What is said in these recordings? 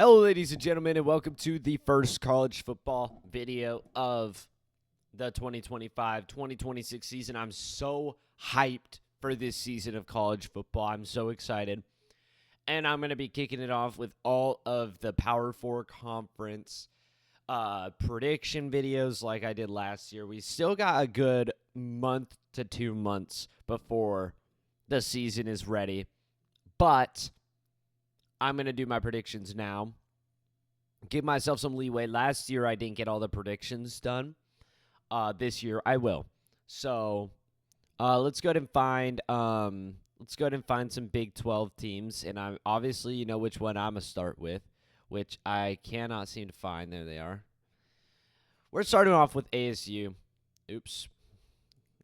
Hello, ladies and gentlemen, and welcome to the first college football video of the 2025-2026 season. I'm so hyped for this season of college football. I'm so excited. And I'm going to be kicking it off with all of the Power 4 conference prediction videos like I did last year. We still got a good month to 2 months before the season is ready. But I'm going to do my predictions now. Give myself some leeway. Last year, I didn't get all the predictions done. This year, I will. So, let's go ahead and find some Big 12 teams, and I obviously you know which one I'm gonna start with, which I cannot seem to find. There they are. We're starting off with ASU. Oops,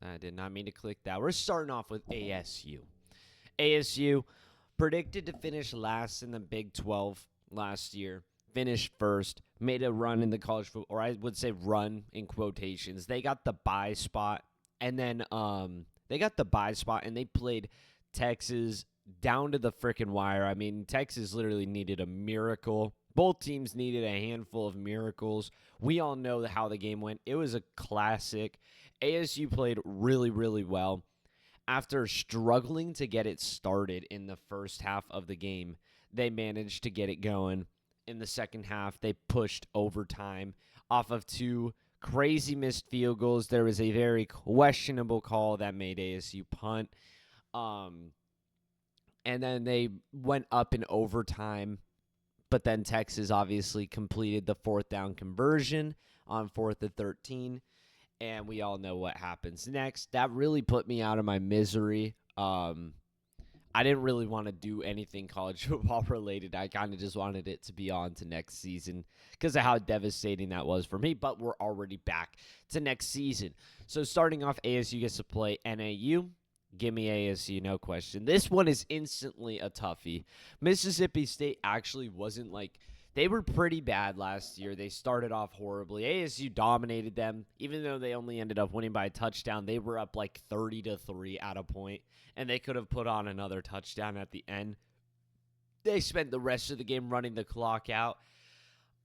I did not mean to click that. We're starting off with ASU. ASU predicted to finish last in the Big 12 last year. Finished first, made a run in the college football, or I would say run in quotations. They got the bye spot, and then they played Texas down to the freaking wire. I mean, Texas literally needed a miracle. Both teams needed a handful of miracles. We all know how the game went. It was a classic. ASU played really, really well. After struggling to get it started in the first half of the game, they managed to get it going. In the second half, they pushed overtime off of two crazy missed field goals. There was a very questionable call that made ASU punt. And then they went up in overtime, but then Texas obviously completed the fourth down conversion on 4th and 13. And we all know what happens next. That really put me out of my misery. I didn't really want to do anything college football related. I kind of just wanted it to be on to next season because of how devastating that was for me. But we're already back to next season. So starting off, ASU gets to play NAU. Give me ASU, no question. This one is instantly a toughie. Mississippi State actually wasn't they were pretty bad last year. They started off horribly. ASU dominated them. Even though they only ended up winning by a touchdown, they were up 30-3 at a point, and they could have put on another touchdown at the end. They spent the rest of the game running the clock out.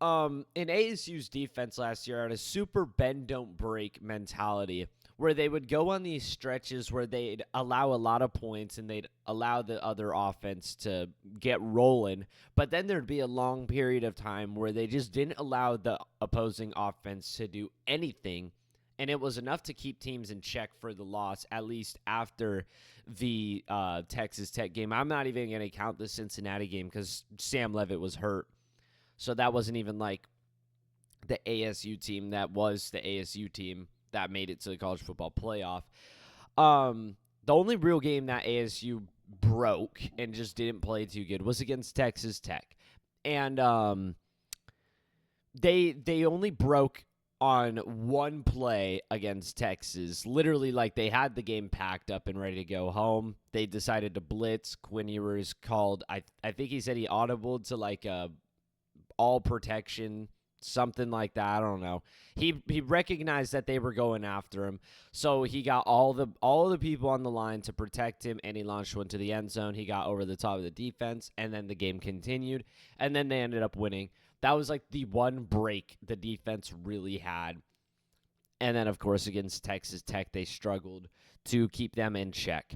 In ASU's defense last year had a super bend don't break mentality where they would go on these stretches where they'd allow a lot of points and they'd allow the other offense to get rolling, but then there'd be a long period of time where they just didn't allow the opposing offense to do anything, and it was enough to keep teams in check for the loss, at least after the Texas Tech game. I'm not even going to count the Cincinnati game because Sam Leavitt was hurt. So that wasn't even the ASU team that was the ASU team that made it to the college football playoff. The only real game that ASU broke and just didn't play too good was against Texas Tech. And they only broke on one play against Texas. Literally, they had the game packed up and ready to go home. They decided to blitz. Quinn Ewers called, I think he said he audibled to all protection, something like that. I don't know. He recognized that they were going after him, so he got all the people on the line to protect him, and he launched one to the end zone. He got over the top of the defense, and then the game continued, and then they ended up winning. That was the one break the defense really had. And then, of course, against Texas Tech, they struggled to keep them in check.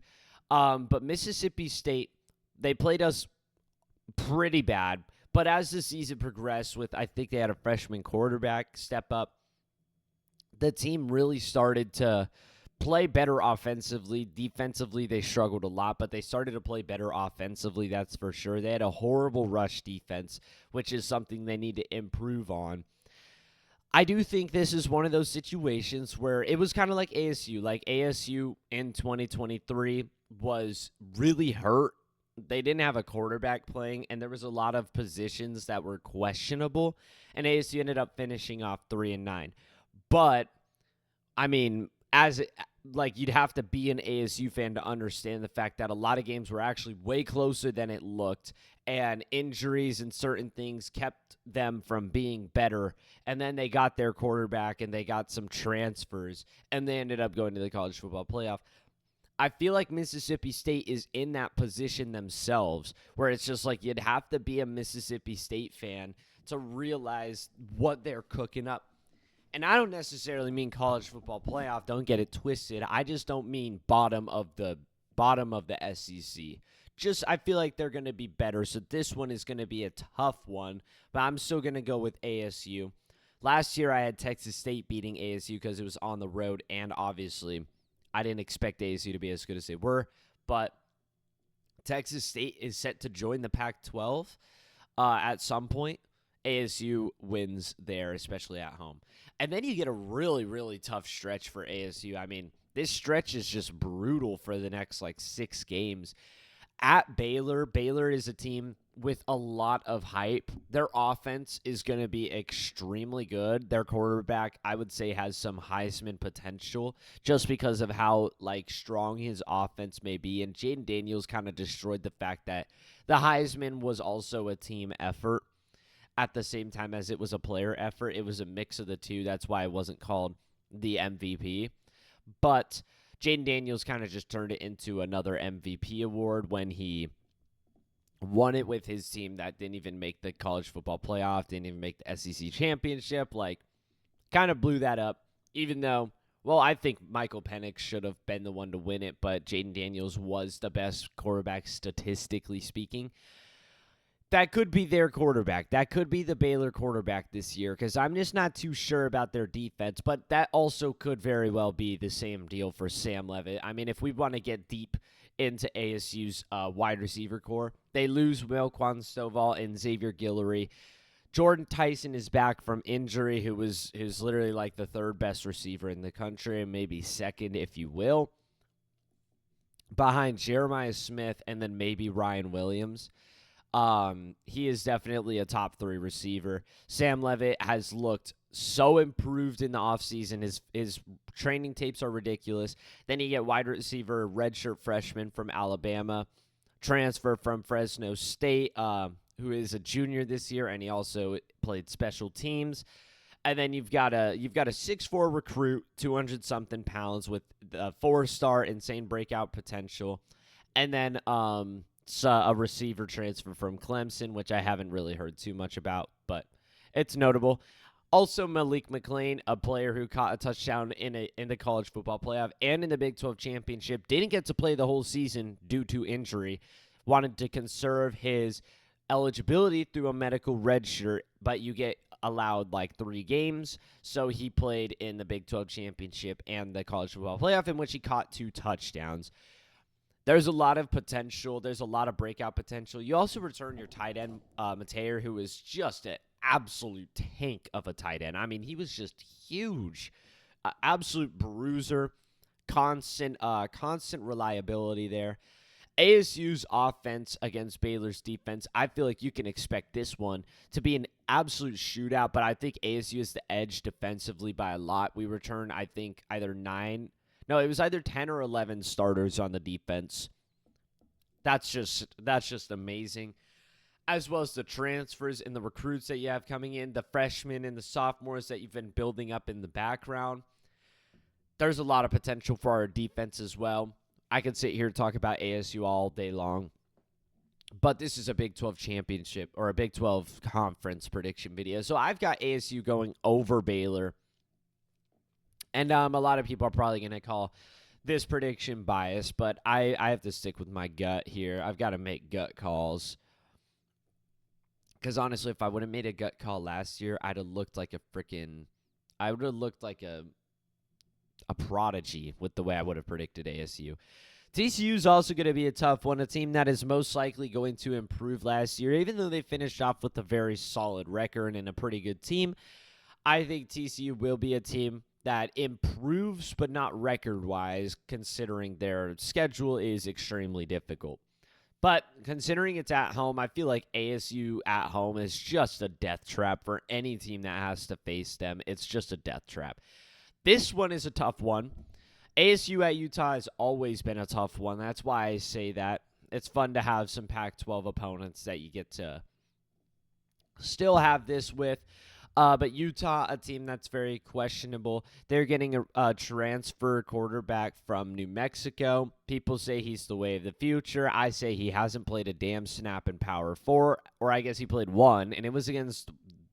But Mississippi State, they played us pretty bad. But as the season progressed I think they had a freshman quarterback step up, the team really started to play better offensively. Defensively, they struggled a lot, but they started to play better offensively, that's for sure. They had a horrible rush defense, which is something they need to improve on. I do think this is one of those situations where it was kind of like ASU. ASU in 2023 was really hurt. They didn't have a quarterback playing, and there was a lot of positions that were questionable, and ASU ended up finishing off 3-9. But, I mean, you'd have to be an ASU fan to understand the fact that a lot of games were actually way closer than it looked, and injuries and certain things kept them from being better, and then they got their quarterback, and they got some transfers, and they ended up going to the college football playoff. I feel like Mississippi State is in that position themselves where it's just like you'd have to be a Mississippi State fan to realize what they're cooking up. And I don't necessarily mean college football playoff. Don't get it twisted. I just don't mean bottom of the SEC. Just I feel like they're going to be better. So this one is going to be a tough one, but I'm still going to go with ASU. Last year I had Texas State beating ASU because it was on the road, and obviously I didn't expect ASU to be as good as they were, but Texas State is set to join the Pac-12 at some point. ASU wins there, especially at home. And then you get a really, really tough stretch for ASU. I mean, this stretch is just brutal for the next, 6 games. At Baylor, Baylor is a team with a lot of hype. Their offense is going to be extremely good. Their quarterback, I would say, has some Heisman potential just because of how, strong his offense may be. And Jaden Daniels kind of destroyed the fact that the Heisman was also a team effort at the same time as it was a player effort. It was a mix of the two. That's why it wasn't called the MVP. But Jaden Daniels kind of just turned it into another MVP award when he won it with his team that didn't even make the college football playoff, didn't even make the SEC championship. Kind of blew that up, even though, I think Michael Penix should have been the one to win it, but Jaden Daniels was the best quarterback statistically speaking. That could be their quarterback. That could be the Baylor quarterback this year because I'm just not too sure about their defense, but that also could very well be the same deal for Sam Leavitt. I mean, if we want to get deep into ASU's wide receiver core, they lose Melquan Stovall and Xavier Guillory. Jordan Tyson is back from injury, who's literally the third best receiver in the country, and maybe second, if you will, behind Jeremiah Smith and then maybe Ryan Williams. He is definitely a top 3 receiver. Sam Leavitt has looked so improved in the offseason. His training tapes are ridiculous. Then you get wide receiver, redshirt freshman from Alabama, transfer from Fresno State, who is a junior this year, and he also played special teams. And then you've got a 6'4" recruit, 200-something pounds with a 4-star insane breakout potential. And then a receiver transfer from Clemson, which I haven't really heard too much about, but it's notable. Also, Malik McClain, a player who caught a touchdown in the college football playoff and in the Big 12 championship, didn't get to play the whole season due to injury. Wanted to conserve his eligibility through a medical red shirt, but you get allowed 3 games, so he played in the Big 12 championship and the college football playoff, in which he caught 2 touchdowns. There's a lot of potential. There's a lot of breakout potential. You also return your tight end, Mateer, who is just an absolute tank of a tight end. I mean, he was just huge. Absolute bruiser. Constant reliability there. ASU's offense against Baylor's defense, I feel like you can expect this one to be an absolute shootout, but I think ASU is the edge defensively by a lot. We return, I think, it was either 10 or 11 starters on the defense. That's just amazing. As well as the transfers and the recruits that you have coming in, the freshmen and the sophomores that you've been building up in the background. There's a lot of potential for our defense as well. I could sit here and talk about ASU all day long. But this is a Big 12 championship or a Big 12 conference prediction video. So I've got ASU going over Baylor. And a lot of people are probably going to call this prediction biased, but I have to stick with my gut here. I've got to make gut calls. Because honestly, if I would have made a gut call last year, I would have looked like a prodigy with the way I would have predicted ASU. TCU is also going to be a tough one, a team that is most likely going to improve last year, even though they finished off with a very solid record and a pretty good team. I think TCU will be a team that improves, but not record-wise, considering their schedule is extremely difficult. But considering it's at home, I feel like ASU at home is just a death trap for any team that has to face them. It's just a death trap. This one is a tough one. ASU at Utah has always been a tough one. That's why I say that. It's fun to have some Pac-12 opponents that you get to still have this with. But Utah, a team that's very questionable. They're getting a transfer quarterback from New Mexico. People say he's the way of the future. I say he hasn't played a damn snap in Power 4, or I guess he played one, and it was against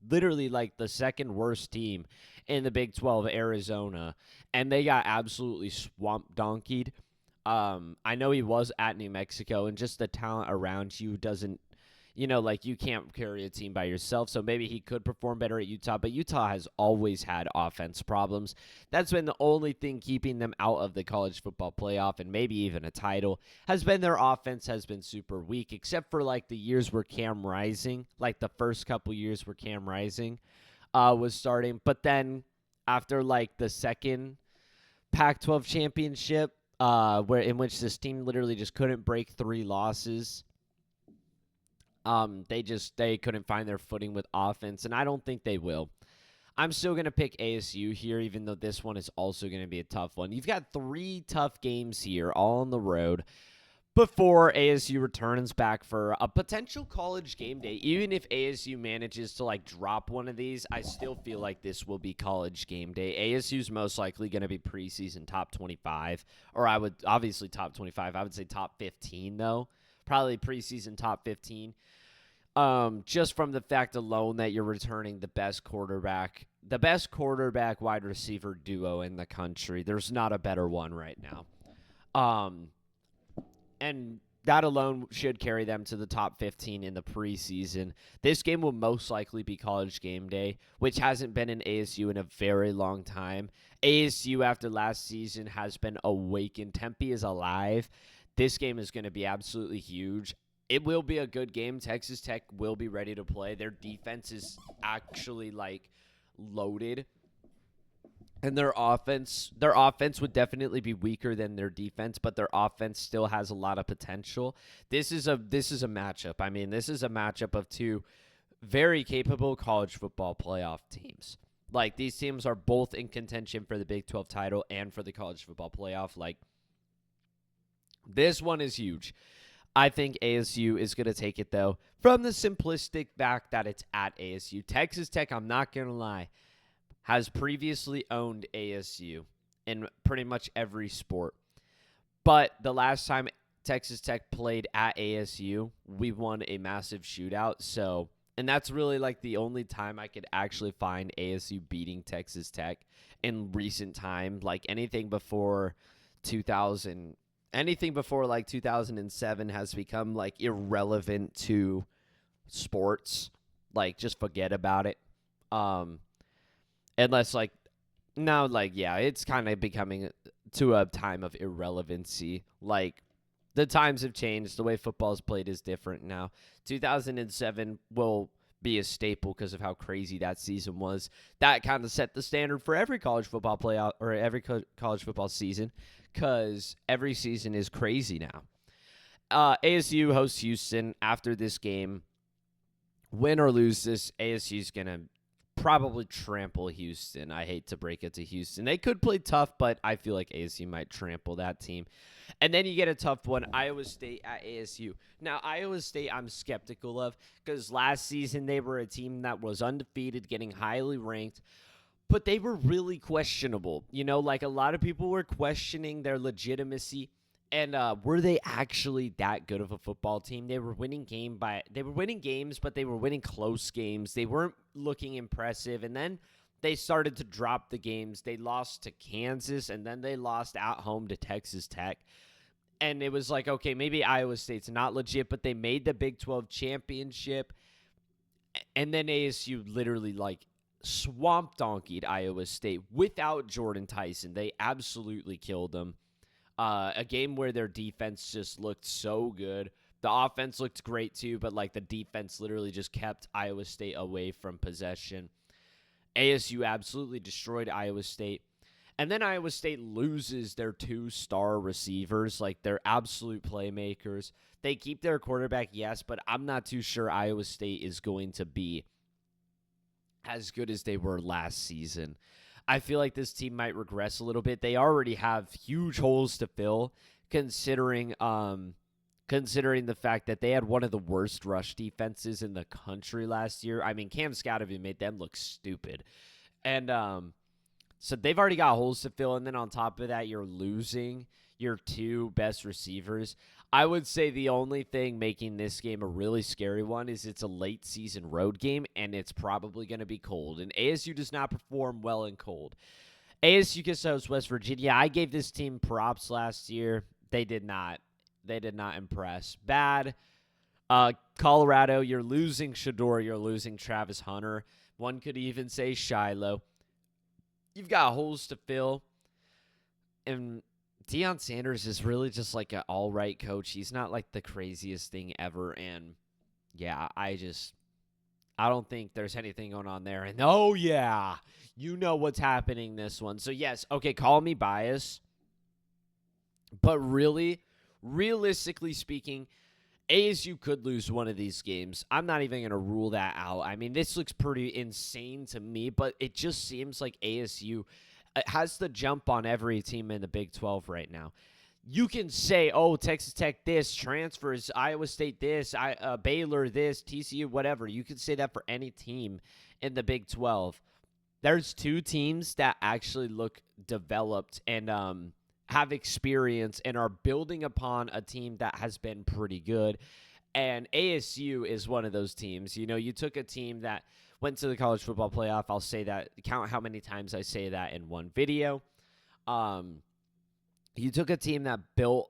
literally like the second worst team in the Big 12, Arizona, and they got absolutely swamp donkeyed. I know he was at New Mexico, and just the talent around you doesn't, like you can't carry a team by yourself. So maybe he could perform better at Utah, but Utah has always had offense problems. That's been the only thing keeping them out of the college football playoff and maybe even a title, has been their offense has been super weak, except for like the years where Cam Rising, like the first couple years where Cam Rising was starting. But then after like the second Pac-12 championship, where in which this team literally just couldn't break 3 losses. They couldn't find their footing with offense, and I don't think they will. I'm still going to pick ASU here, even though this one is also going to be a tough one. You've got 3 tough games here, all on the road, before ASU returns back for a potential college game day. Even if ASU manages to like drop one of these, I still feel like this will be college game day. ASU's most likely going to be preseason top 25, or I would obviously top 25. I would say top 15 though, probably preseason top 15. Just from the fact alone that you're returning the best quarterback wide receiver duo in the country. There's not a better one right now. And that alone should carry them to the top 15 in the preseason. This game will most likely be college game day, which hasn't been in ASU in a very long time. ASU after last season has been awakened. Tempe is alive. This game is going to be absolutely huge. It will be a good game. Texas Tech will be ready to play. Their defense is actually like loaded. And their offense would definitely be weaker than their defense, but their offense still has a lot of potential. This is a matchup. I mean, this is a matchup of 2 very capable college football playoff teams. Like, these teams are both in contention for the Big 12 title and for the college football playoff. Like, this one is huge. I think ASU is going to take it, though, from the simplistic fact that it's at ASU. Texas Tech, I'm not going to lie, has previously owned ASU in pretty much every sport. But the last time Texas Tech played at ASU, we won a massive shootout. So, and that's really like the only time I could actually find ASU beating Texas Tech in recent time. Like anything before 2007 has become like irrelevant to sports. Like just forget about it. Unless, it's kind of becoming to a time of irrelevancy. Like, the times have changed. The way football is played is different now. 2007 will be a staple because of how crazy that season was. That kind of set the standard for every college football playoff or every college football season because every season is crazy now. ASU hosts Houston after this game. Win or lose this, ASU is going to probably trample Houston. I hate to break it to Houston. They could play tough, but I feel like ASU might trample that team. And then you get a tough one, Iowa State at ASU. Now, Iowa State I'm skeptical of because last season they were a team that was undefeated, getting highly ranked, but they were really questionable. Like a lot of people were questioning their legitimacy. And were they actually that good of a football team? They were winning games, but they were winning close games. They weren't looking impressive. And then they started to drop the games. They lost to Kansas, and then they lost at home to Texas Tech. And it was like, okay, maybe Iowa State's not legit, but they made the Big 12 championship. And then ASU literally swamp donkeyed Iowa State without Jordan Tyson. They absolutely killed them. A game where their defense just looked so good. The offense looked great too, but the defense literally just kept Iowa State away from possession. ASU absolutely destroyed Iowa State. And then Iowa State loses their 2 star receivers, their absolute playmakers. They keep their quarterback, yes, but I'm not too sure Iowa State is going to be as good as they were last season. I feel like this team might regress a little bit. They already have huge holes to fill, considering considering the fact that they had one of the worst rush defenses in the country last year. I mean, Cam Scottovy made them look stupid. And so they've already got holes to fill, and then on top of that, you're losing your two best receivers. I would say the only thing making this game a really scary one is it's a late season road game, and it's probably going to be cold. And ASU does not perform well in cold. ASU gets host West Virginia. I gave this team props last year. They did not. They did not impress. Bad. Colorado, you're losing Shador. You're losing Travis Hunter. One could even say Shiloh. You've got holes to fill. And Deion Sanders is really just like an all-right coach. He's not like the craziest thing ever. And, yeah, I don't think there's anything going on there. And, oh, yeah, you know what's happening this one. So, yes, okay, call me biased. But really, realistically speaking, ASU could lose one of these games. I'm not even going to rule that out. I mean, this looks pretty insane to me, but it just seems like ASU has the jump on every team in the Big 12 right now. You can say, oh, Texas Tech this, transfers, Iowa State this, Baylor this, TCU, whatever. You can say that for any team in the Big 12. There's two teams that actually look developed and have experience and are building upon a team that has been pretty good. And ASU is one of those teams. You know, you took a team that went to the college football playoff. I'll say that. Count how many times I say that in one video. You took a team that built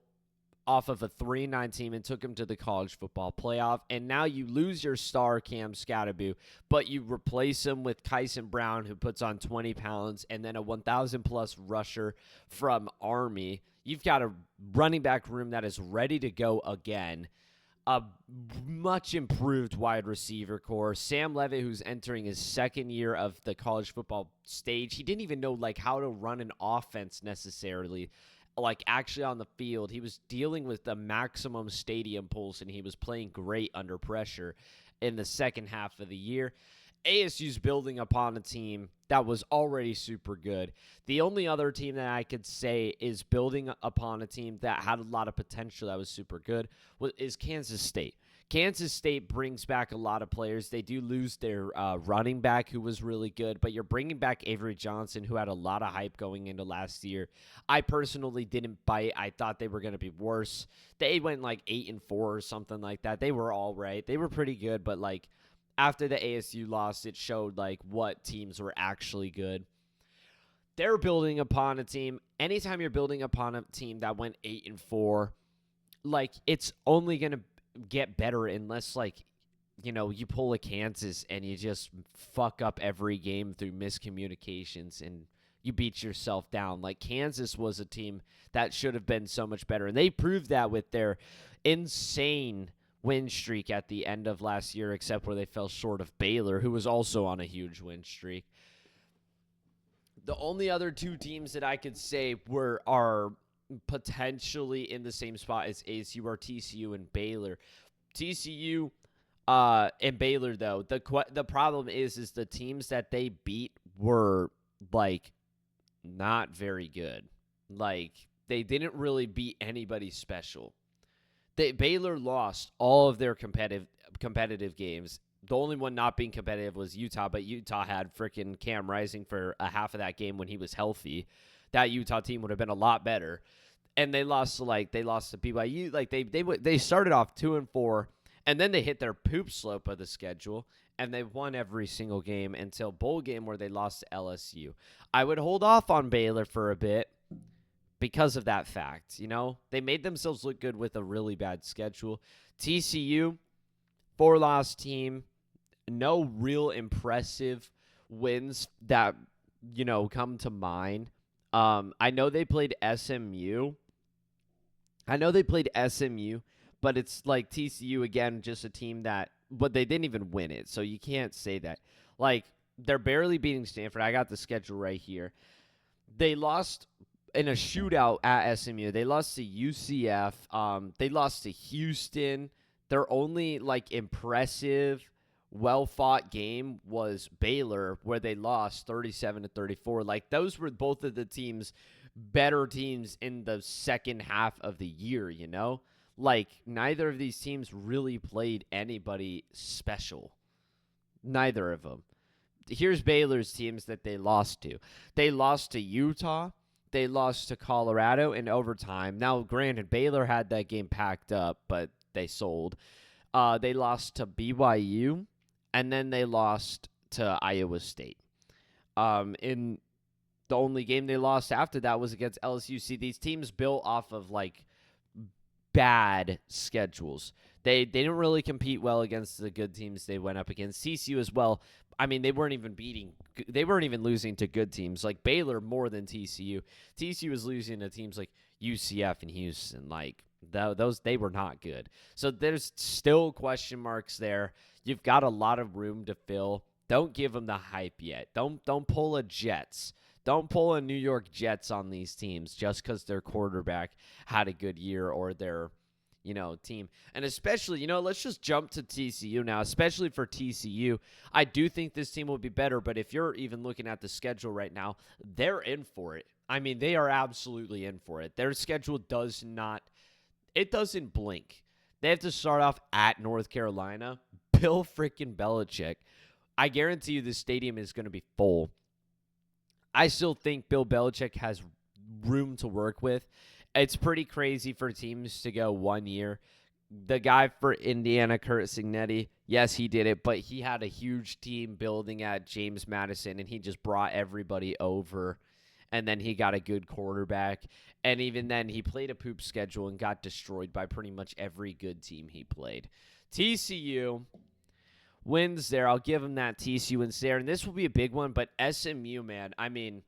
off of a 3-9 team and took them to the college football playoff, and now you lose your star, Cam Scottovy, but you replace him with Kyson Brown, who puts on 20 pounds, and then a 1,000-plus rusher from Army. You've got a running back room that is ready to go again. A much improved wide receiver core. Sam Levitt, who's entering his second year of the college football stage, he didn't even know like how to run an offense necessarily, like actually on the field. He was dealing with the maximum stadium pulse, and he was playing great under pressure in the second half of the year. ASU's building upon a team that was already super good. The only other team that I could say is building upon a team that had a lot of potential that was super good is Kansas State. Kansas State brings back a lot of players. They do lose their running back, who was really good, but you're bringing back Avery Johnson, who had a lot of hype going into last year. I personally didn't bite. I thought they were going to be worse. They went like 8-4 or something like that. They were all right. They were pretty good, but like after the ASU loss, it showed like what teams were actually good. They're building upon a team. Anytime you're building upon a team that went 8-4, like it's only going to get better unless, like, you know, you pull a Kansas and you just fuck up every game through miscommunications and you beat yourself down. Like, Kansas was a team that should have been so much better, and they proved that with their insane win streak at the end of last year, except where they fell short of Baylor, who was also on a huge win streak. The only other two teams that I could say are potentially in the same spot as ASU are TCU and Baylor. TCU and Baylor, though, the problem is the teams that they beat were like not very good. Like, they didn't really beat anybody special. Baylor lost all of their competitive games. The only one not being competitive was Utah, but Utah had freaking Cam Rising for a half of that game when he was healthy. That Utah team would have been a lot better. And they lost to BYU. Like they started off 2-4, and then they hit their poop slope of the schedule, and they won every single game until bowl game where they lost to LSU. I would hold off on Baylor for a bit because of that fact. You know, they made themselves look good with a really bad schedule. TCU, 4-loss team, no real impressive wins that, you know, come to mind. I know they played SMU. But it's like TCU, again, just a team but they didn't even win it, so you can't say that. Like, they're barely beating Stanford. I got the schedule right here. They lost in a shootout at SMU. They lost to UCF. They lost to Houston. Their only, like, impressive, well-fought game was Baylor, where they lost 37-34. Like, those were both of the better teams in the second half of the year, you know? Like, neither of these teams really played anybody special. Neither of them. Here's Baylor's teams that they lost to. They lost to Utah. They lost to Colorado in overtime. Now, granted, Baylor had that game packed up, but they sold. They lost to BYU, and then they lost to Iowa State. In the only game they lost after that was against LSU. See, these teams built off of like bad schedules. They didn't really compete well against the good teams they went up against. TCU as well. I mean, they weren't even losing to good teams like Baylor more than TCU. TCU was losing to teams like UCF and Houston. Like those, they were not good. So there's still question marks there. You've got a lot of room to fill. Don't give them the hype yet. Don't pull a Jets. Don't pull a New York Jets on these teams just because their quarterback had a good year or their, team. And especially, let's just jump to TCU now, especially for TCU. I do think this team will be better, but if you're even looking at the schedule right now, they're in for it. I mean, they are absolutely in for it. Their schedule doesn't blink. They have to start off at North Carolina. Bill freaking Belichick. I guarantee you this stadium is going to be full. I still think Bill Belichick has room to work with. It's pretty crazy for teams to go 1 year. The guy for Indiana, Kurt Cignetti, yes, he did it, but he had a huge team building at James Madison, and he just brought everybody over, and then he got a good quarterback. And even then, he played a poop schedule and got destroyed by pretty much every good team he played. TCU wins there. I'll give him that. TCU wins there. And this will be a big one, but SMU, man, I mean,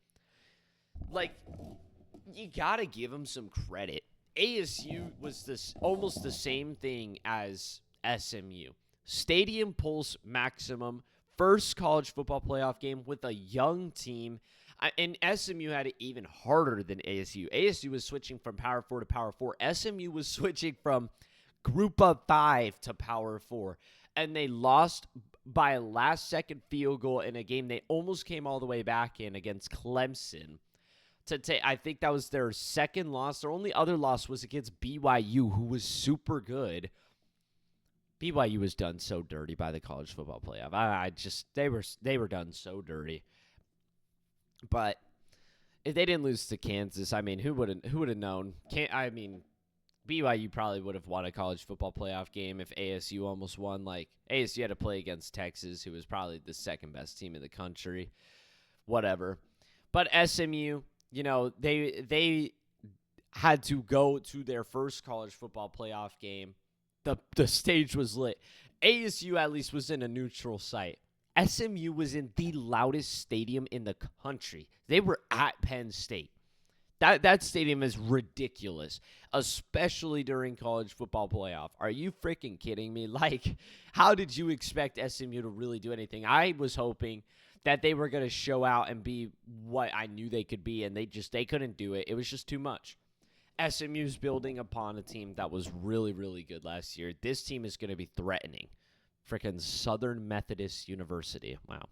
like, you got to give them some credit. ASU was almost the same thing as SMU. Stadium pulse maximum, first college football playoff game with a young team. And SMU had it even harder than ASU. ASU was switching from Power 4 to Power 4. SMU was switching from Group of 5 to Power 4. And they lost by a last-second field goal in a game they almost came all the way back in against Clemson. I think that was their second loss. Their only other loss was against BYU, who was super good. BYU was done so dirty by the college football playoff. They were done so dirty. But if they didn't lose to Kansas, I mean, who would have known? BYU probably would have won a college football playoff game if ASU almost won. Like, ASU had to play against Texas, who was probably the second best team in the country. Whatever. But SMU, they had to go to their first college football playoff game. The stage was lit. ASU at least was in a neutral site. SMU was in the loudest stadium in the country. They were at Penn State. That stadium is ridiculous, especially during college football playoff. Are you freaking kidding me? Like, how did you expect SMU to really do anything? I was hoping that they were going to show out and be what I knew they could be, and they couldn't do it. It was just too much. SMU's building upon a team that was really, really good last year. This team is going to be threatening. Freaking Southern Methodist University. Wow.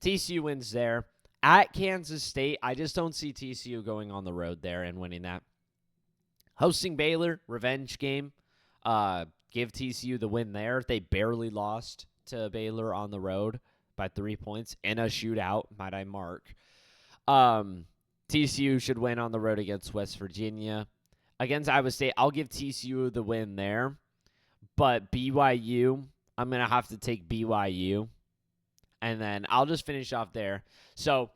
TCU wins there. At Kansas State, I just don't see TCU going on the road there and winning that. Hosting Baylor, revenge game. Give TCU the win there. They barely lost to Baylor on the road by 3 points in a shootout, might I mark. TCU should win on the road against West Virginia. Against Iowa State, I'll give TCU the win there. But BYU, I'm going to have to take BYU. And then I'll just finish off there. So,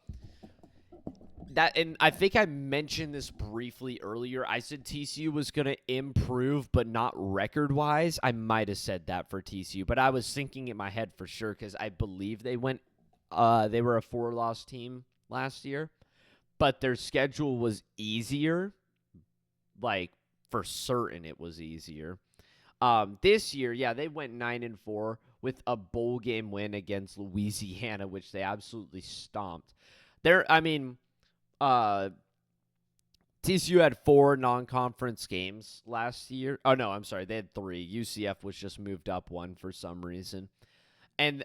and I think I mentioned this briefly earlier. I said TCU was going to improve, but not record-wise. I might have said that for TCU, but I was thinking in my head for sure because I believe they were a 4-loss team last year, but their schedule was easier. Like, for certain it was easier. This year, yeah, they went 9-4 with a bowl game win against Louisiana, which they absolutely stomped. TCU had 4 non-conference games last year. Oh, no, I'm sorry. They had 3. UCF was just moved up 1 for some reason. And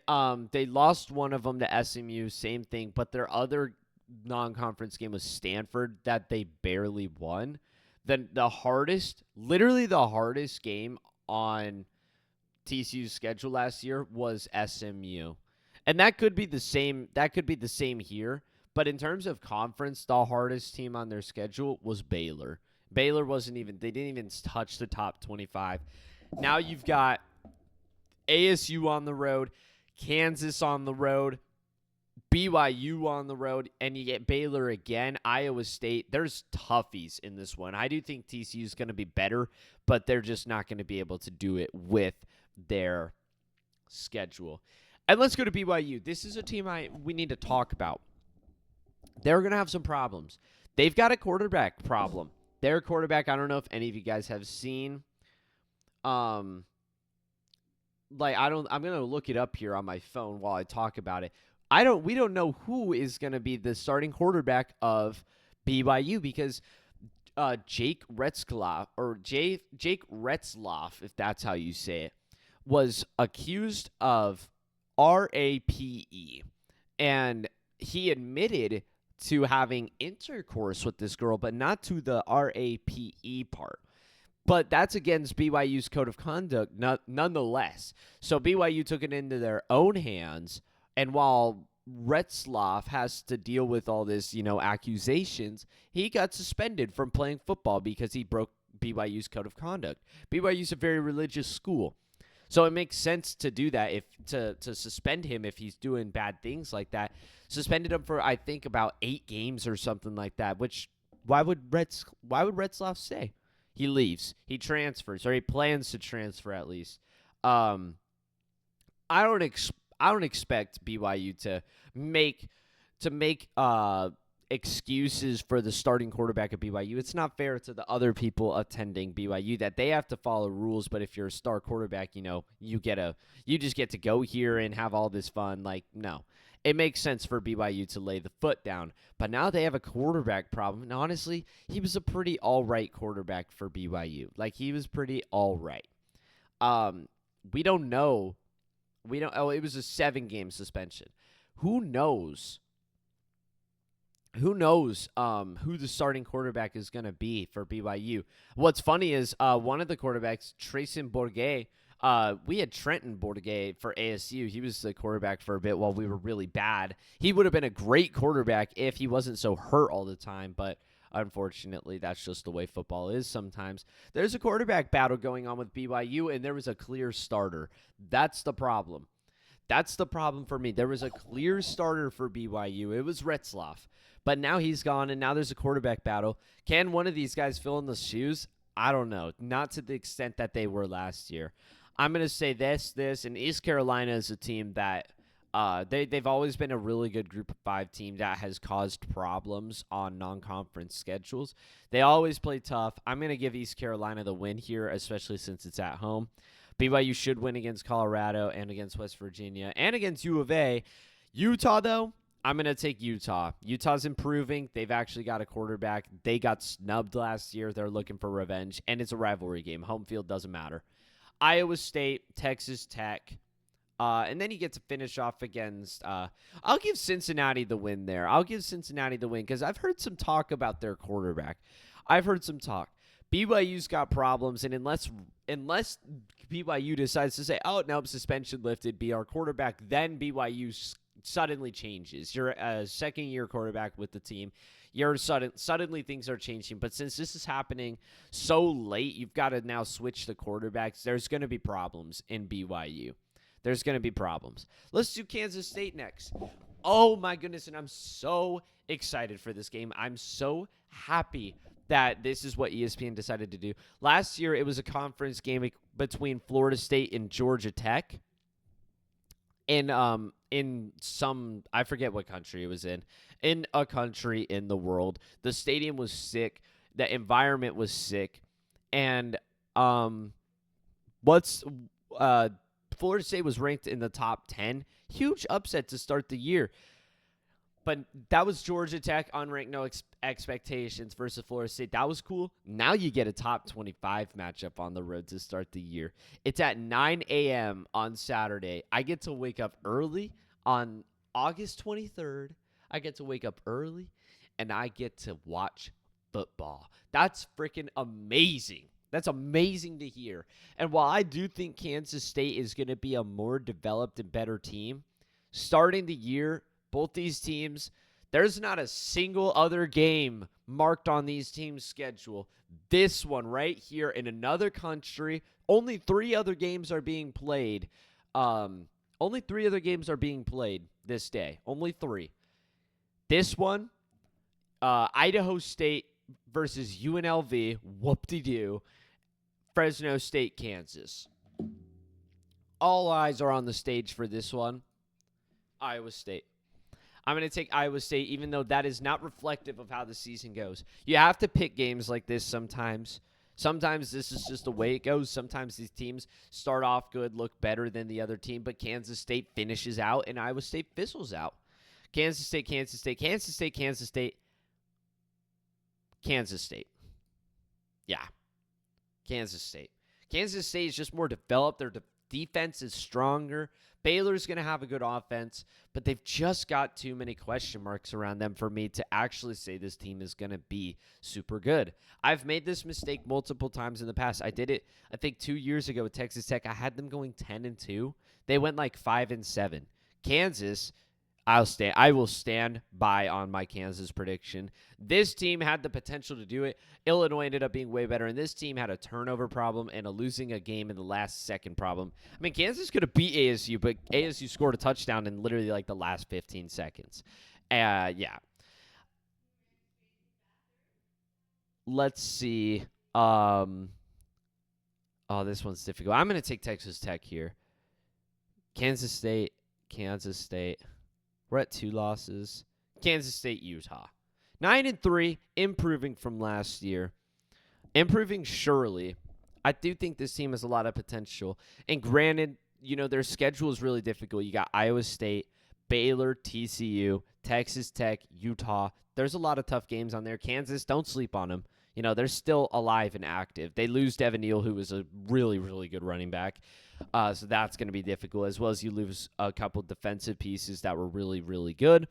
they lost one of them to SMU, same thing. But their other non-conference game was Stanford that they barely won. the hardest, literally the hardest game on TCU's schedule last year was SMU. And that could be the same. That could be the same here. But in terms of conference, the hardest team on their schedule was Baylor. Baylor wasn't even. They didn't even touch the top 25. Now you've got ASU on the road, Kansas on the road, BYU on the road, and you get Baylor again, Iowa State. There's toughies in this one. I do think TCU is going to be better, but they're just not going to be able to do it with their schedule. And let's go to BYU. This is a team we need to talk about. They're going to have some problems. They've got a quarterback problem. Their quarterback, I don't know if any of you guys have seen. I'm going to look it up here on my phone while I talk about it. We don't know who is going to be the starting quarterback of BYU because Jake Retzlaff, if that's how you say it, was accused of RAPE, and he admitted to having intercourse with this girl, but not to the RAPE part. But that's against BYU's code of conduct, nonetheless. So BYU took it into their own hands, and while Retzlaff has to deal with all this, accusations, he got suspended from playing football because he broke BYU's code of conduct. BYU's a very religious school. So it makes sense to do that, to suspend him if he's doing bad things like that. Suspended him for, I think, about 8 games or something like that, which why would Retzlaff say? He leaves. He transfers, or he plans to transfer at least. I don't expect BYU to make excuses for the starting quarterback at BYU. It's not fair to the other people attending BYU that they have to follow rules, but if you're a star quarterback, you just get to go here and have all this fun. Like, no. It makes sense for BYU to lay the foot down. But now they have a quarterback problem. And honestly, he was a pretty all-right quarterback for BYU. Like, he was pretty all-right. We don't know. It was a 7-game suspension. Who knows? Who the starting quarterback is going to be for BYU? What's funny is one of the quarterbacks, Trayson Bourget, we had Trenton Bourget for ASU. He was the quarterback for a bit while we were really bad. He would have been a great quarterback if he wasn't so hurt all the time, but unfortunately, that's just the way football is sometimes. There's a quarterback battle going on with BYU, and there was a clear starter. That's the problem. That's the problem for me. There was a clear starter for BYU. It was Retzlaff. But now he's gone, and now there's a quarterback battle. Can one of these guys fill in the shoes? I don't know. Not to the extent that they were last year. I'm going to say this, and East Carolina is a team that they've always been a really good Group of 5 team that has caused problems on non-conference schedules. They always play tough. I'm going to give East Carolina the win here, especially since it's at home. BYU should win against Colorado and against West Virginia and against U of A. Utah, though, I'm going to take Utah. Utah's improving. They've actually got a quarterback. They got snubbed last year. They're looking for revenge, and it's a rivalry game. Home field doesn't matter. Iowa State, Texas Tech, and then you get to finish off against I'll give Cincinnati the win there. I'll give Cincinnati the win because I've heard some talk about their quarterback. I've heard some talk. BYU's got problems, and unless BYU decides to say, oh, no, suspension lifted, be our quarterback, then BYU suddenly changes. You're a second-year quarterback with the team. Suddenly things are changing. But since this is happening so late, you've got to now switch the quarterbacks. There's going to be problems in BYU. There's going to be problems. Let's do Kansas State next. Oh, my goodness, and I'm so excited for this game. I'm so happy that this is what ESPN decided to do. Last year, it was a conference game between Florida State and Georgia Tech. In some, I forget what country it was in a country in the world. The stadium was sick. The environment was sick. And Florida State was ranked in the top 10. Huge upset to start the year. But that was Georgia Tech, unranked, no expectations versus Florida State. That was cool. Now you get a top 25 matchup on the road to start the year. It's at 9 a.m. on Saturday. I get to wake up early on August 23rd. I get to wake up early, and I get to watch football. That's freaking amazing. That's amazing to hear. And while I do think Kansas State is going to be a more developed and better team, starting the year, both these teams, there's not a single other game marked on these teams' schedule. This one right here in another country, only 3 other games are being played. Only 3 other games are being played this day. Only 3. This one, Idaho State versus UNLV, whoop-de-doo, Fresno State, Kansas. All eyes are on the stage for this one. Iowa State. I'm going to take Iowa State, even though that is not reflective of how the season goes. You have to pick games like this sometimes. Sometimes this is just the way it goes. Sometimes these teams start off good, look better than the other team, but Kansas State finishes out and Iowa State fizzles out. Kansas State, Kansas State, Kansas State, Kansas State, Kansas State. Yeah, Kansas State. Kansas State is just more developed. Their defense is stronger. Baylor's going to have a good offense, but they've just got too many question marks around them for me to actually say this team is going to be super good. I've made this mistake multiple times in the past. I did it, I think, 2 years ago with Texas Tech. I had them going 10-2. They went like 5-7. Kansas, I will stand by on my Kansas prediction. This team had the potential to do it. Illinois ended up being way better, and this team had a turnover problem and a losing a game in the last second problem. I mean, Kansas could have beat ASU, but ASU scored a touchdown in literally like the last 15 seconds. Yeah. Let's see. This one's difficult. I'm going to take Texas Tech here. Kansas State. We're at 2 losses. Kansas State, Utah. 9-3, improving from last year. Improving surely. I do think this team has a lot of potential. And granted, their schedule is really difficult. You got Iowa State, Baylor, TCU, Texas Tech, Utah. There's a lot of tough games on there. Kansas, don't sleep on them. They're still alive and active. They lose Devin Neal, who was a really, really good running back. So that's going to be difficult, as well as you lose a couple defensive pieces that were really, really good.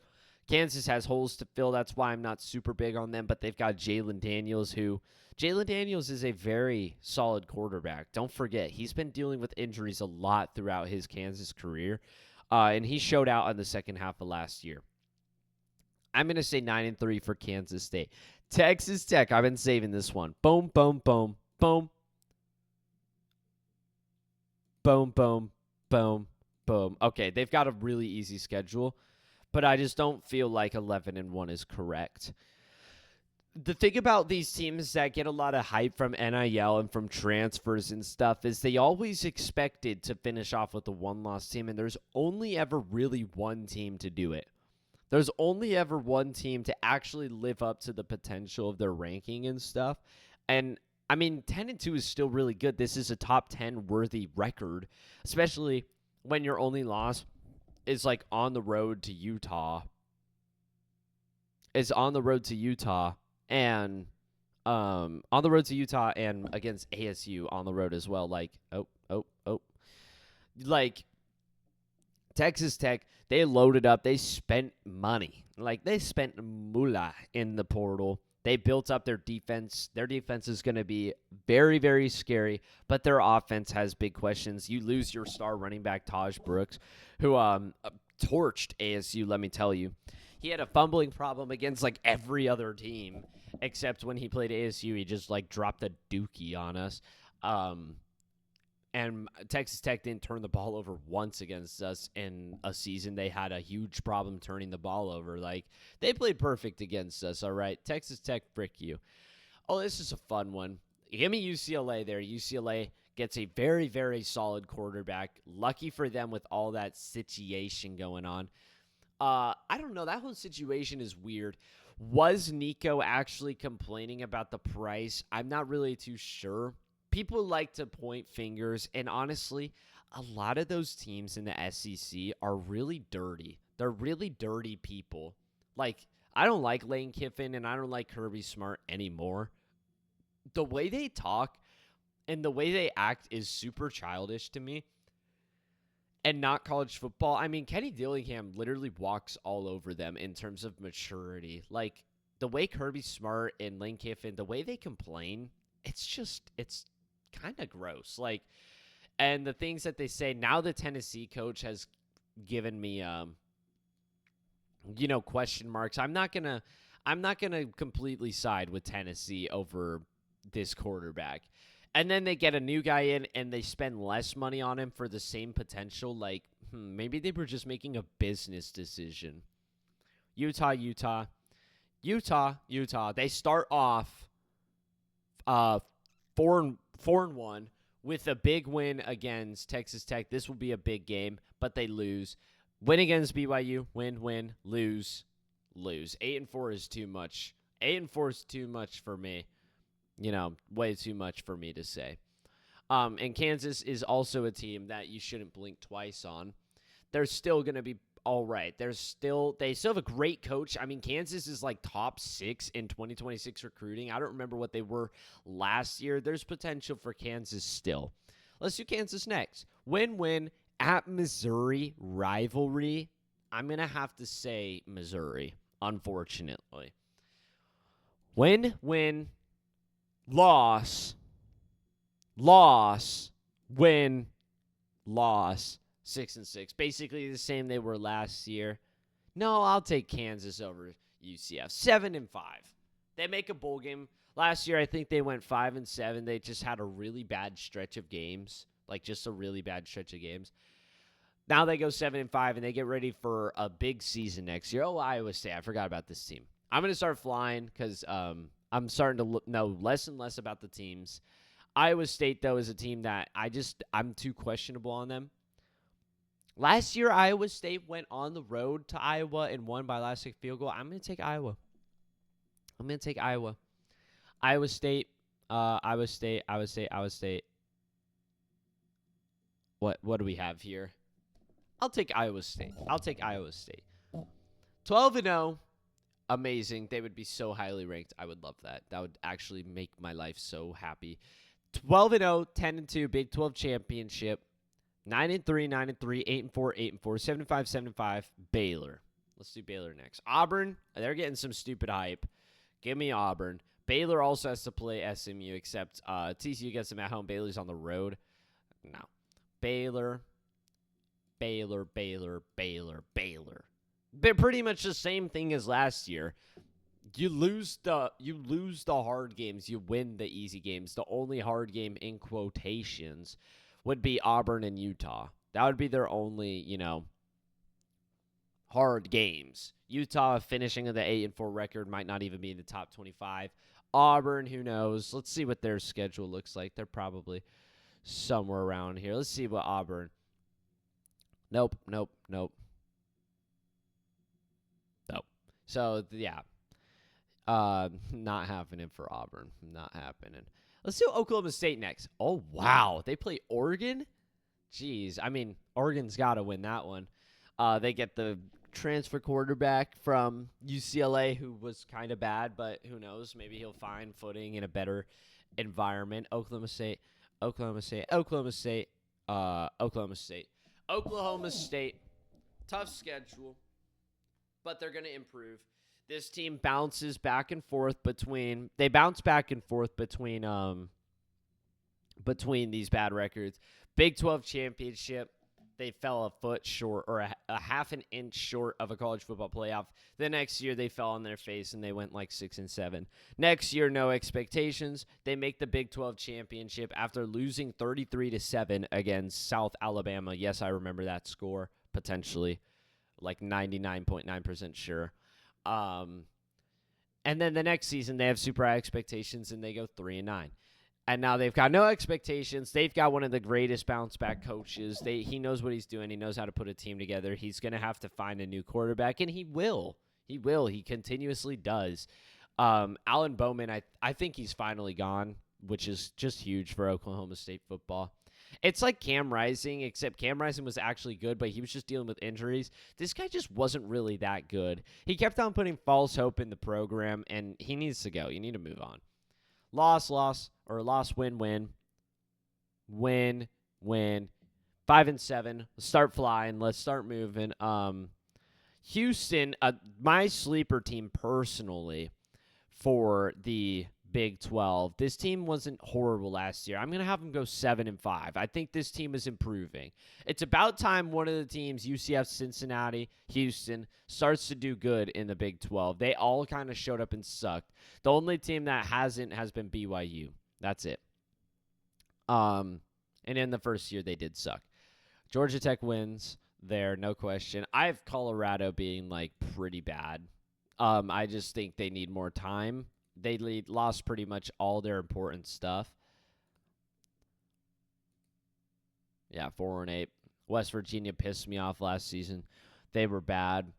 Kansas has holes to fill. That's why I'm not super big on them, but they've got Jalen Daniels, Jalen Daniels is a very solid quarterback. Don't forget, he's been dealing with injuries a lot throughout his Kansas career, and he showed out in the second half of last year. I'm going to say 9-3 for Kansas State. Texas Tech, I've been saving this one. Boom, boom, boom, boom. Boom, boom, boom, boom. Okay, they've got a really easy schedule, but I just don't feel like 11-1 is correct. The thing about these teams that get a lot of hype from NIL and from transfers and stuff is they always expected to finish off with a 1-loss team, and there's only ever really one team to do it. There's only ever one team to actually live up to the potential of their ranking and stuff. And, 10-2 is still really good. This is a top 10 worthy record, especially when your only loss is like on the road to Utah. And on the road to Utah and against ASU on the road as well. Like Texas Tech, they loaded up. They spent money. They spent moolah in the portal. They built up their defense. Their defense is going to be very, very scary, but their offense has big questions. You lose your star running back, Taj Brooks, who torched ASU, let me tell you. He had a fumbling problem against every other team, except when he played ASU, he just dropped a dookie on us. And Texas Tech didn't turn the ball over once against us in a season. They had a huge problem turning the ball over. They played perfect against us, all right? Texas Tech, frick you. Oh, this is a fun one. Give me UCLA there. UCLA gets a very, very solid quarterback. Lucky for them with all that situation going on. I don't know. That whole situation is weird. Was Nico actually complaining about the price? I'm not really too sure. People like to point fingers, and honestly, a lot of those teams in the SEC are really dirty. They're really dirty people. I don't like Lane Kiffin, and I don't like Kirby Smart anymore. The way they talk and the way they act is super childish to me, and not college football. Kenny Dillingham literally walks all over them in terms of maturity. the way Kirby Smart and Lane Kiffin, the way they complain, it's kind of gross. Like, and the things that they say now, the Tennessee coach has given me, question marks. I'm not gonna completely side with Tennessee over this quarterback. And then they get a new guy in and they spend less money on him for the same potential. Like, maybe they were just making a business decision. Utah. They start off 4-1 with a big win against Texas Tech. This will be a big game, but they lose. Win against BYU. Win. Lose. 8-4 is too much. 8-4 is too much for me. Way too much for me to say. And Kansas is also a team that you shouldn't blink twice on. They're still going to be all right. They still have a great coach. I mean, Kansas is like top 6 in 2026 recruiting. I don't remember what they were last year. There's potential for Kansas still. Let's do Kansas next. Win at Missouri rivalry. I'm going to have to say Missouri, unfortunately. Win, loss, win, loss. 6-6. Basically the same they were last year. No, I'll take Kansas over UCF. 7-5. They make a bowl game. Last year, I think they went 5-7. They just had a really bad stretch of games. Now they go 7-5, and they get ready for a big season next year. Oh, Iowa State. I forgot about this team. I'm going to start flying because I'm starting to know less and less about the teams. Iowa State, though, is a team that I'm too questionable on them. Last year, Iowa State went on the road to Iowa and won by last second field goal. I'm going to take Iowa. Iowa State. What do we have here? I'll take Iowa State. 12-0. Amazing. They would be so highly ranked. I would love that. That would actually make my life so happy. 12-0, 10-2, Big 12 championship. 9-3, 9-3, 8-4, 8-4, 7-5, Baylor. Let's do Baylor next. Auburn, they're getting some stupid hype. Give me Auburn. Baylor also has to play SMU, except TCU gets them at home. Baylor's on the road. No. Baylor. But pretty much the same thing as last year. You lose the hard games. You win the easy games. The only hard game in quotations would be Auburn and Utah. That would be their only, hard games. Utah finishing with the 8-4 record might not even be in the top 25. Auburn, who knows? Let's see what their schedule looks like. They're probably somewhere around here. Let's see what Auburn. Nope. So, yeah. Not happening for Auburn. Not happening. Let's do Oklahoma State next. Oh, wow. They play Oregon? Jeez. I mean, Oregon's got to win that one. They get the transfer quarterback from UCLA who was kind of bad, but who knows? Maybe he'll find footing in a better environment. Oklahoma State. Tough schedule, but they're going to improve. This team bounces back and forth between these bad records. Big 12 championship, they fell a foot short or a half an inch short of a college football playoff. The next year they fell on their face and they went like 6-7. Next year, no expectations. They make the Big 12 championship after losing 33-7 against South Alabama. Yes, I remember that score potentially, like 99.9% sure. And then the next season, they have super high expectations, and they go 3-9. And now they've got no expectations. They've got one of the greatest bounce-back coaches. He knows what he's doing. He knows how to put a team together. He's going to have to find a new quarterback, and he will. He continuously does. Alan Bowman, I think he's finally gone, which is just huge for Oklahoma State football. It's like Cam Rising, except Cam Rising was actually good, but he was just dealing with injuries. This guy just wasn't really that good. He kept on putting false hope in the program, and he needs to go. You need to move on. Loss, win. 5-7. Let's start flying. Let's start moving. Houston, my sleeper team personally, for the Big 12. This team wasn't horrible last year. I'm going to have them go 7-5. I think this team is improving. It's about time one of the teams, UCF, Cincinnati, Houston, starts to do good in the Big 12. They all kind of showed up and sucked. The only team that hasn't has been BYU. That's it. And in the first year, they did suck. Georgia Tech wins there, no question. I have Colorado being, like, pretty bad. I just think they need more time. They lost pretty much all their important stuff. Yeah, 4-8. West Virginia pissed me off last season. They were bad,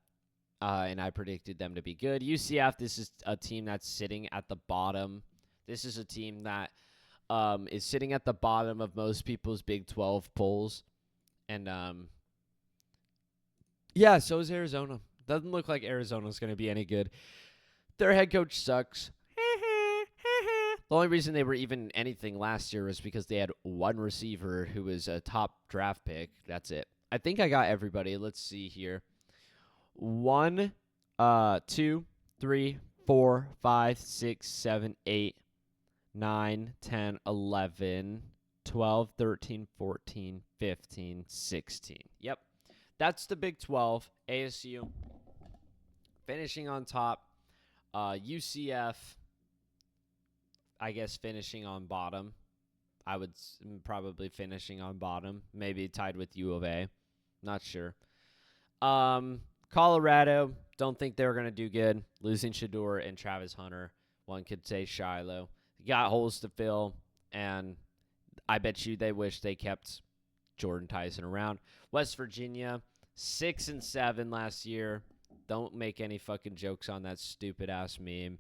and I predicted them to be good. UCF, this is a team that's sitting at the bottom. This is a team that is sitting at the bottom of most people's Big 12 polls. And, yeah, so is Arizona. Doesn't look like Arizona's going to be any good. Their head coach sucks. The only reason they were even anything last year was because they had one receiver who was a top draft pick. That's it. I think I got everybody. Let's see here. 1, 2, 3, 4, 5, 6, 7, 8, 9, 10, 11, 12, 13, 14, 15, 16. Yep. That's the Big 12. ASU finishing on top. UCF, I guess, finishing on bottom. I would probably finishing on bottom. Maybe tied with U of A. Not sure. Colorado, don't think they're going to do good. Losing Shedeur and Travis Hunter. One could say Shiloh. Got holes to fill, and I bet you they wish they kept Jordan Tyson around. West Virginia, 6-7 last year. Don't make any fucking jokes on that stupid-ass meme.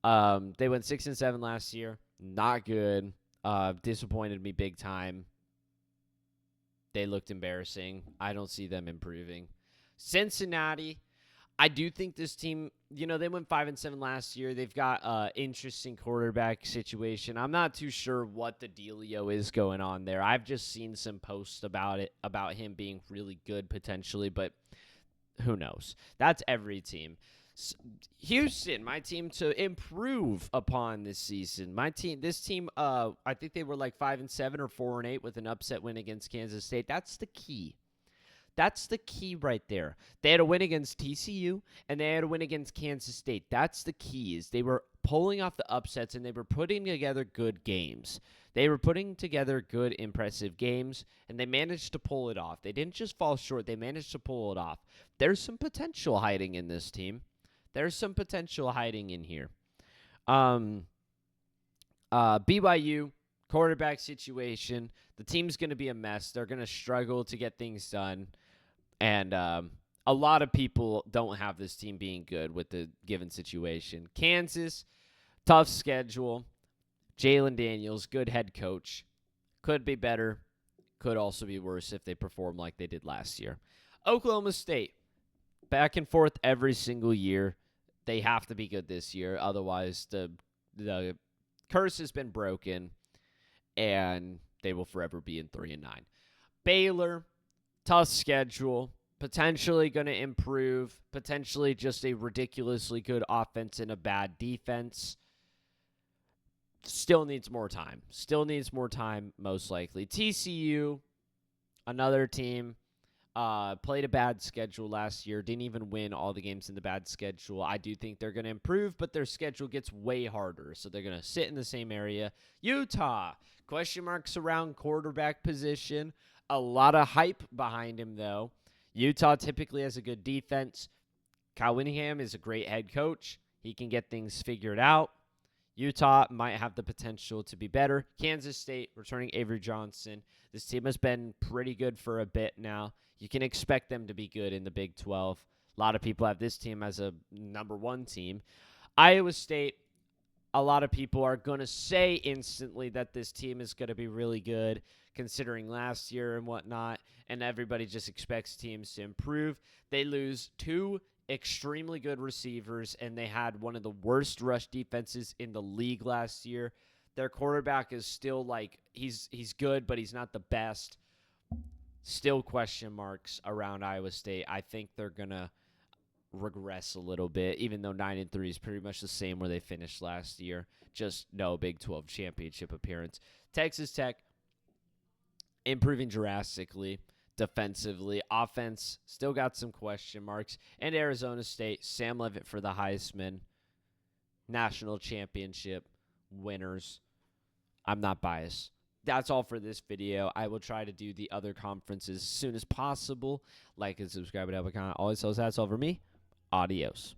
They went 6-7 last year. Not good. Disappointed me big time. They looked embarrassing. I don't see them improving. Cincinnati, I do think this team, they went 5-7 last year. They've got interesting quarterback situation. I'm not too sure what the dealio is going on there. I've just seen some posts about him being really good potentially, but who knows? That's every team. Houston, my team to improve upon this season. This team, I think they were like 5-7 or 4-8 with an upset win against Kansas State. That's the key. That's the key right there. They had a win against TCU, and they had a win against Kansas State. That's the key, is they were pulling off the upsets, and they were putting together good games. They were putting together good, impressive games, and they managed to pull it off. They didn't just fall short. They managed to pull it off. There's some potential hiding in this team. There's some potential hiding in here. BYU, quarterback situation. The team's going to be a mess. They're going to struggle to get things done. And a lot of people don't have this team being good with the given situation. Kansas, tough schedule. Jalen Daniels, good head coach. Could be better. Could also be worse if they perform like they did last year. Oklahoma State, back and forth every single year. They have to be good this year. Otherwise, the curse has been broken, and they will forever be in 3-9. Baylor, tough schedule. Potentially going to improve. Potentially just a ridiculously good offense and a bad defense. Still needs more time. Most likely. TCU, another team, played a bad schedule last year. Didn't even win all the games in the bad schedule. I do think they're going to improve, but their schedule gets way harder. So they're going to sit in the same area. Utah, question marks around quarterback position. A lot of hype behind him, though. Utah typically has a good defense. Kyle Whittingham is a great head coach. He can get things figured out. Utah might have the potential to be better. Kansas State, returning Avery Johnson. This team has been pretty good for a bit now. You can expect them to be good in the Big 12. A lot of people have this team as a number one team. Iowa State, a lot of people are going to say instantly that this team is going to be really good, considering last year and whatnot, and everybody just expects teams to improve. They lose 2 extremely good receivers, and they had one of the worst rush defenses in the league last year. Their quarterback is still he's good, but he's not the best. Still question marks around Iowa State. I think they're going to regress a little bit, even though 9-3 is pretty much the same where they finished last year. Just no Big 12 championship appearance. Texas Tech improving drastically defensively. Offense still got some question marks. And Arizona State, Sam Leavitt for the Heisman, national championship winners. I'm not biased. That's all for this video. I will try to do the other conferences as soon as possible. Like and subscribe and have a comment. Always, that's all for me. Adios.